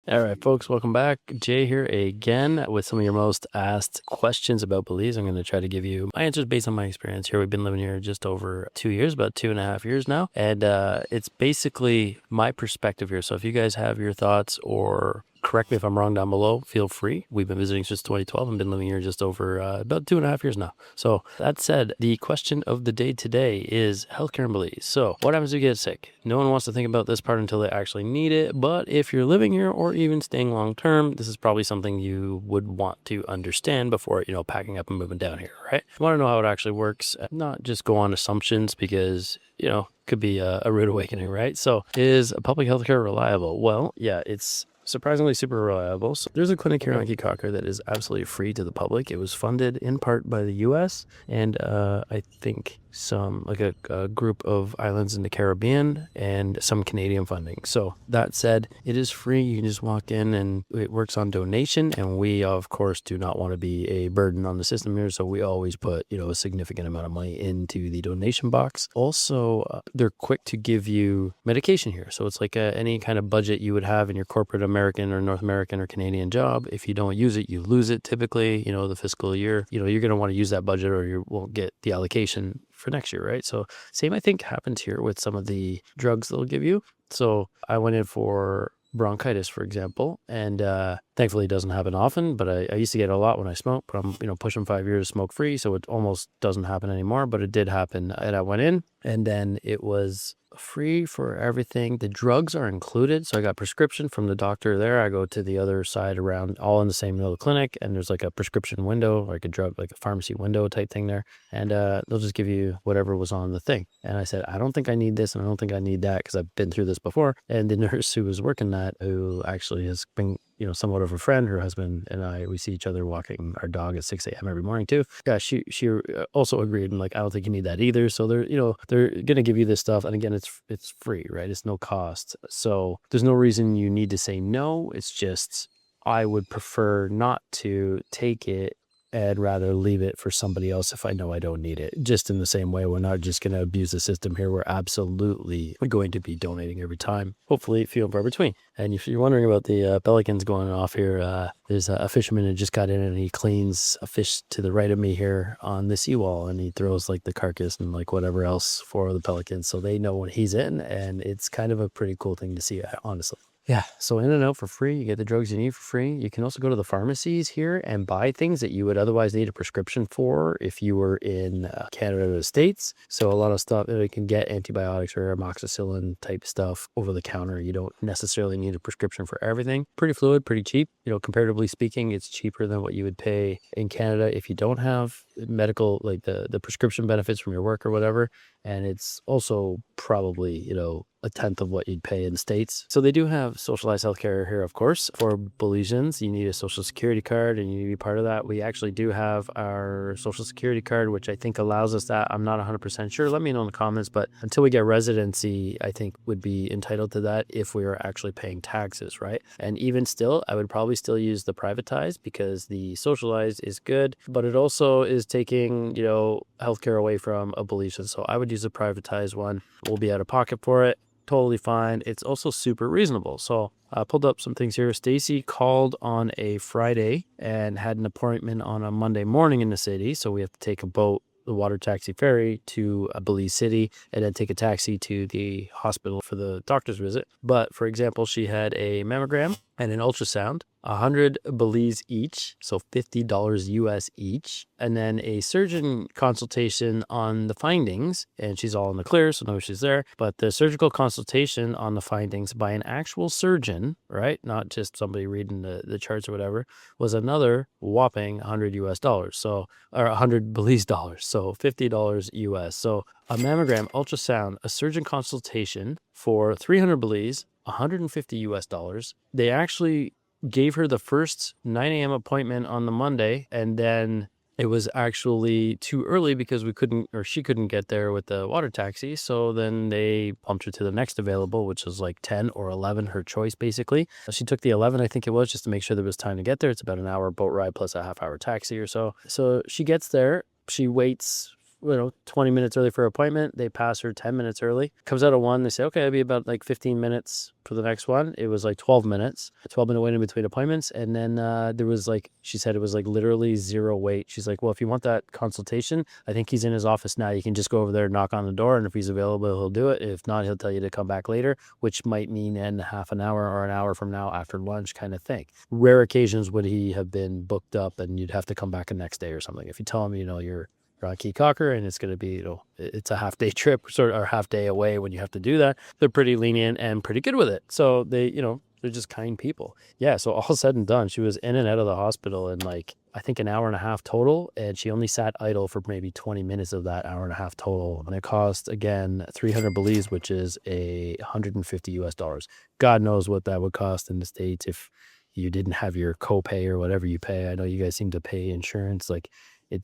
All right, folks, welcome back. Jay here again with some of your most asked questions about Belize. I'm going to try to give you my answers based on my experience here. We've been living here just over 2 years, about 2.5 years now. And it's basically my perspective here. So if you guys have your thoughts or correct me if I'm wrong down below, feel free. We've been visiting since 2012 and been living here just over about 2.5 years now. So that said, the question of the day today is healthcare in Belize. So what happens if you get sick? No one wants to think about this part until they actually need it. But if you're living here or even staying long term, this is probably something you would want to understand before, packing up and moving down here, right? You want to know how it actually works, not just go on assumptions because, could be a rude awakening, right? So is public healthcare reliable? Well, yeah, it's surprisingly super reliable. So there's a clinic here on Caye Caulker that is absolutely free to the public. It was funded in part by the U.S. and I think some like a group of islands in the Caribbean and some Canadian funding. So that said, it is free. You can just walk in and it works on donation. And we, of course, do not want to be a burden on the system here. So we always put, a significant amount of money into the donation box. Also, they're quick to give you medication here. So it's like any kind of budget you would have in your corporate American or North American or Canadian job. If you don't use it, you lose it typically, the fiscal year. You're going to want to use that budget or you won't get the allocation for next year, right? So same, I think, happens here with some of the drugs they'll give you. So I went in for bronchitis, for example, and thankfully it doesn't happen often, but I used to get it a lot when I smoked, but I'm pushing 5 years smoke free, so it almost doesn't happen anymore, but it did happen. And I went in and then it was free for everything. The drugs are included. So I got prescription from the doctor there. I go to the other side around, all in the same little clinic, and there's like a prescription window, like a drug, like a pharmacy window type thing there. And they'll just give you whatever was on the thing. And I said, I don't think I need this and I don't think I need that because I've been through this before. And the nurse who was working that, who actually has been somewhat of a friend, her husband and I, we see each other walking our dog at 6 a.m. every morning too. Yeah, she also agreed, and like, I don't think you need that either. So they're gonna give you this stuff, and again, it's free, right? It's no cost. So there's no reason you need to say no. It's just I would prefer not to take it and rather leave it for somebody else if I know I don't need it. Just in the same way, we're not just going to abuse the system here. We're absolutely going to be donating every time, hopefully few and far between. And if you're wondering about the pelicans going off here, there's a fisherman who just got in and he cleans a fish to the right of me here on the seawall, and he throws like the carcass and like whatever else for the pelicans so they know when he's in, and it's kind of a pretty cool thing to see, honestly. Yeah, so in and out for free. You get the drugs you need for free. You can also go to the pharmacies here and buy things that you would otherwise need a prescription for if you were in Canada or the States. So a lot of stuff, you can get antibiotics or amoxicillin type stuff over the counter. You don't necessarily need a prescription for everything. Pretty fluid, pretty cheap. Comparatively speaking, it's cheaper than what you would pay in Canada if you don't have medical, like the prescription benefits from your work or whatever. And it's also probably, a tenth of what you'd pay in the States. So they do have socialized healthcare here, of course. For Belizeans, you need a social security card and you need to be part of that. We actually do have our social security card, which I think allows us that. I'm not 100% sure. Let me know in the comments, but until we get residency, I think would be entitled to that if we were actually paying taxes, right? And even still, I would probably still use the privatized because the socialized is good, but it also is taking, healthcare away from a Belizean. So I would use the privatized one. We'll be out of pocket for it. Totally fine. It's also super reasonable. So I pulled up some things here. Stacy called on a Friday and had an appointment on a Monday morning in the city. So we have to take a boat, the water taxi ferry to Belize City, and then take a taxi to the hospital for the doctor's visit. But for example, she had a mammogram and an ultrasound, 100 Belize each, so $50 US each, and then a surgeon consultation on the findings, and she's all in the clear, so no issues there. But the surgical consultation on the findings by an actual surgeon, right, not just somebody reading the charts or whatever, was another whopping 100 US dollars, so, or 100 Belize dollars, so $50 US. So a mammogram, ultrasound, a surgeon consultation for 300 Belize, 150 US dollars. They actually gave her the first 9 a.m. appointment on the Monday, and then it was actually too early because she couldn't get there with the water taxi. So then they bumped her to the next available, which was like 10 or 11, her choice basically. She took the 11, I think it was, just to make sure there was time to get there. It's about an hour boat ride plus a half-hour taxi or so. So she gets there. She waits 20 minutes early for an appointment. They pass her 10 minutes early. Comes out at 1. They say, okay, it'll be about like 15 minutes for the next one. It was like 12 minutes, a 12-minute wait in between appointments. And then there was like, she said it was like literally zero wait. She's like, well, if you want that consultation, I think he's in his office now. You can just go over there, knock on the door, and if he's available, he'll do it. If not, he'll tell you to come back later, which might mean in half an hour or an hour from now after lunch kind of thing. Rare occasions would he have been booked up and you'd have to come back the next day or something. If you tell him, you're on Caye Caulker and it's going to be, it's a half day trip or half day away when you have to do that, they're pretty lenient and pretty good with it. So they, they're just kind people. Yeah. So all said and done, she was in and out of the hospital in like, I think an hour and a half total. And she only sat idle for maybe 20 minutes of that hour and a half total. And it cost, again, 300 Belize, which is $150 US. God knows what that would cost in the States if you didn't have your copay or whatever you pay. I know you guys seem to pay insurance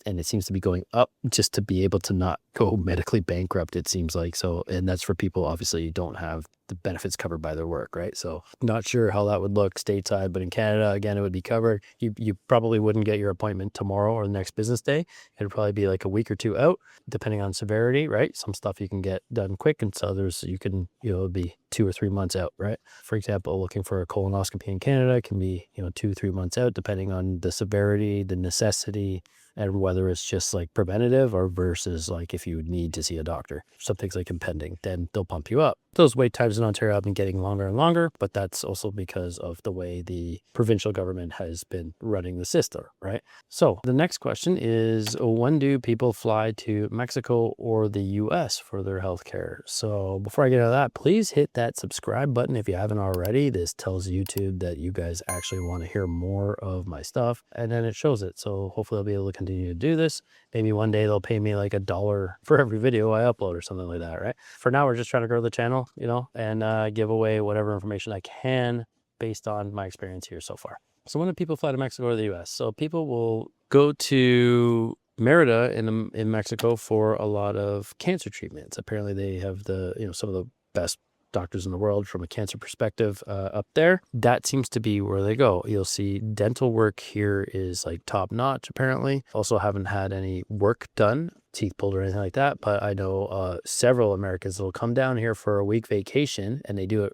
and it seems to be going up just to be able to not go medically bankrupt, it seems like. So, and that's for people, obviously, you don't have the benefits covered by their work, right? So not sure how that would look stateside, but in Canada, again, it would be covered. You probably wouldn't get your appointment tomorrow or the next business day. It'd probably be like a week or two out, depending on severity, right? Some stuff you can get done quick and so others you can, it'll be 2 or 3 months out, right? For example, looking for a colonoscopy in Canada can be, 2 or 3 months out, depending on the severity, the necessity, and whether it's just like preventative or versus like if you need to see a doctor. Something's like impending, then they'll pump you up. Those wait times in Ontario have been getting longer and longer, but that's also because of the way the provincial government has been running the system, right? So the next question is, when do people fly to Mexico or the US for their healthcare? So before I get into that, please hit that subscribe button if you haven't already. This tells YouTube that you guys actually want to hear more of my stuff, and then it shows it. So hopefully I'll be able to continue to do this. Maybe one day they'll pay me like $1 for every video I upload or something like that, right? For now, we're just trying to grow the channel, and give away whatever information I can based on my experience here so far. So when do people fly to Mexico or the US? So people will go to Merida in Mexico for a lot of cancer treatments. Apparently they have some of the best doctors in the world from a cancer perspective up there. That seems to be where they go. You'll see dental work here is like top notch, apparently. Also haven't had any work done, teeth pulled or anything like that, but I know several Americans will come down here for a week vacation, and they do it,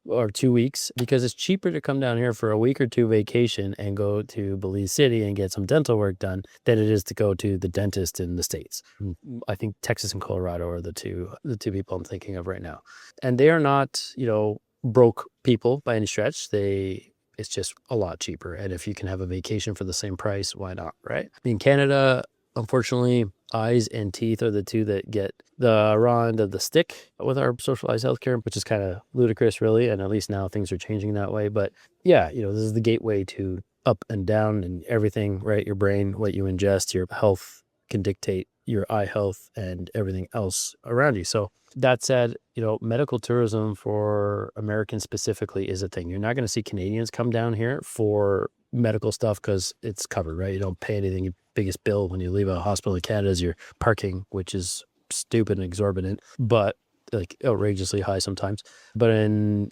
or 2 weeks, because it's cheaper to come down here for a week or two vacation and go to Belize City and get some dental work done than it is to go to the dentist in the States. I think Texas and Colorado are the two people I'm thinking of right now. And they are not, broke people by any stretch. It's just a lot cheaper. And if you can have a vacation for the same price, why not, right? In Canada, unfortunately, eyes and teeth are the two that get the raw end of the stick with our socialized healthcare, which is kind of ludicrous, really. And at least now things are changing that way. But yeah, this is the gateway to up and down and everything, right? Your brain, what you ingest, your health can dictate your eye health and everything else around you. So that said, medical tourism for Americans specifically is a thing. You're not going to see Canadians come down here for medical stuff because it's covered, right? You don't pay anything. Your biggest bill when you leave a hospital in Canada is your parking, which is stupid and exorbitant, but like outrageously high sometimes. But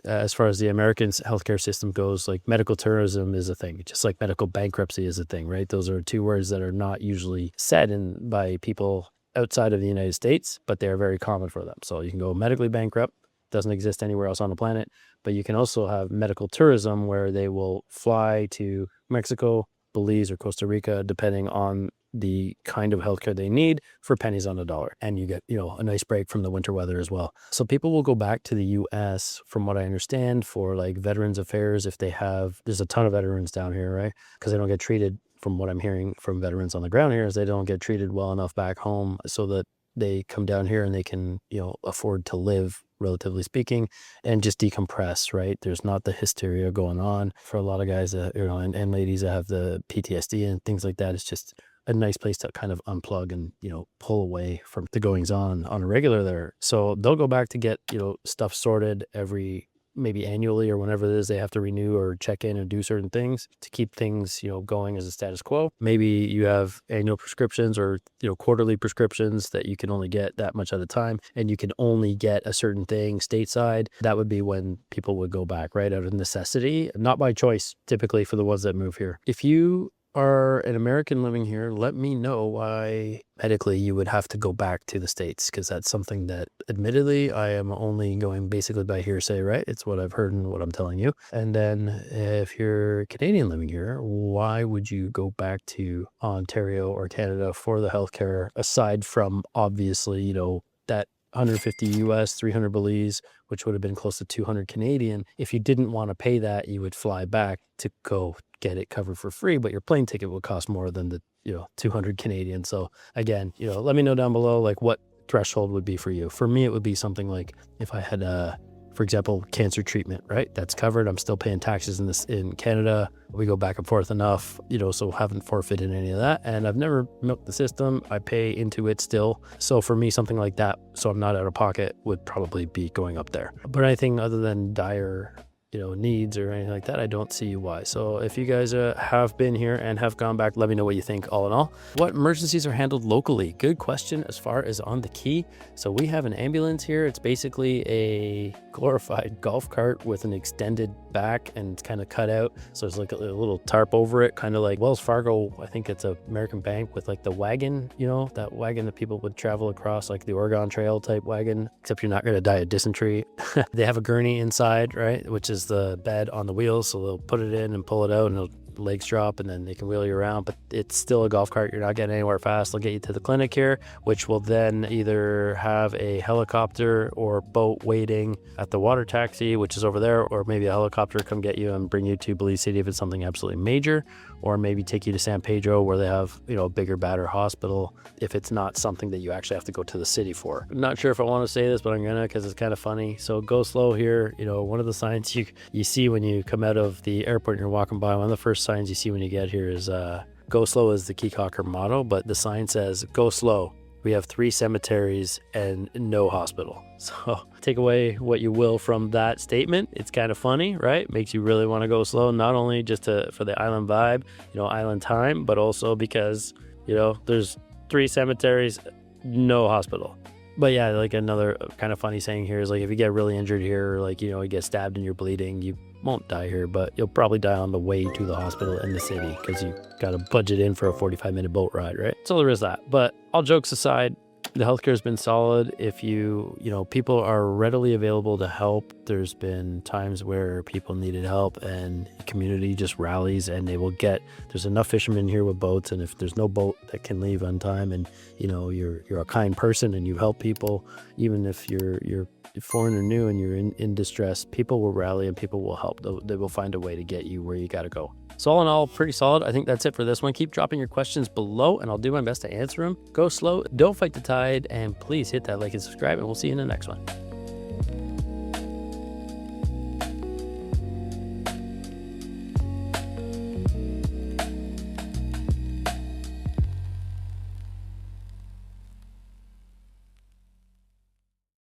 as far as the American healthcare system goes, like medical tourism is a thing, just like medical bankruptcy is a thing, right? Those are two words that are not usually said by people outside of the United States, but they are very common for them. So you can go medically bankrupt, doesn't exist anywhere else on the planet, but you can also have medical tourism where they will fly to Mexico, Belize, or Costa Rica, depending on the kind of healthcare they need for pennies on a dollar. And you get, a nice break from the winter weather as well. So people will go back to the US, from what I understand, for like Veterans Affairs if there's a ton of veterans down here, right? Because they don't get treated, from what I'm hearing from veterans on the ground here, is they don't get treated well enough back home so that they come down here and they can, afford to live, relatively speaking, and just decompress, right? There's not the hysteria going on for a lot of guys that, and ladies that have the PTSD and things like that. It's just a nice place to kind of unplug and, pull away from the goings on a regular there. So they'll go back to get, stuff sorted maybe annually or whenever it is they have to renew or check in and do certain things to keep things, going as a status quo. Maybe you have annual prescriptions or, quarterly prescriptions that you can only get that much at a time, and you can only get a certain thing stateside. That would be when people would go back, right, out of necessity, not by choice, typically for the ones that move here. If you are an American living here, let me know why medically you would have to go back to the States, because that's something that admittedly I am only going basically by hearsay, right? It's what I've heard and what I'm telling you. And then if you're Canadian living here, why would you go back to Ontario or Canada for the healthcare, aside from obviously, that 150 US, 300 Belize, which would have been close to 200 Canadian. If you didn't want to pay that, you would fly back to go get it covered for free, but your plane ticket would cost more than the 200 Canadian. So again, let me know down below like what threshold would be for you. For me, it would be something like if I had for example, cancer treatment, right? That's covered. I'm still paying taxes in Canada. We go back and forth enough, so haven't forfeited any of that. And I've never milked the system. I pay into it still. So for me, something like that, so I'm not out of pocket, would probably be going up there. But anything other than dire needs or anything like that, I don't see why. So if you guys have been here and have gone back, let me know what you think all in all. What emergencies are handled locally? Good question as far as on the Caye. So we have an ambulance here. It's basically a glorified golf cart with an extended back and kind of cut out. So there's like a little tarp over it, kind of like Wells Fargo. I think it's a American bank with like the wagon, that wagon that people would travel across, like the Oregon Trail type wagon, except you're not going to die of dysentery. They have a gurney inside, right? Which is the bed on the wheels, so they'll put it in and pull it out, and legs drop, and then they can wheel you around. But it's still a golf cart. You're not getting anywhere fast. They'll get you to the clinic here, which will then either have a helicopter or boat waiting at the water taxi, which is over there, or maybe a helicopter come get you and bring you to Belize City if it's something absolutely major, or maybe take you to San Pedro where they have a bigger, badder hospital if it's not something that you actually have to go to the city for. I'm not sure if I want to say this, but I'm gonna, because it's kind of funny. So go slow here. One of the signs you see when you come out of the airport and you're walking by, one of the first signs you see when you get here is go slow is the Caye Caulker motto, but the sign says go slow. We have 3 cemeteries and no hospital. So take away what you will from that statement. It's kind of funny, right? Makes you really want to go slow, not only just for the island vibe, island time, but also because, there's 3 cemeteries, no hospital. But yeah, like another kind of funny saying here is like, if you get really injured here, like, you get stabbed and you're bleeding, you won't die here, but you'll probably die on the way to the hospital in the city because you got to budget in for a 45-minute boat ride, right? So there is that. But all jokes aside, the healthcare has been solid. If people are readily available to help. There's been times where people needed help and the community just rallies and there's enough fishermen here with boats. And if there's no boat that can leave on time and, you're a kind person and you help people, even if you're foreign or new and you're in distress, people will rally and people will help. They will find a way to get you where you got to go. So all in all, pretty solid. I think that's it for this one. Keep dropping your questions below and I'll do my best to answer them. Go slow, don't fight the tide, and please hit that like and subscribe, and we'll see you in the next one.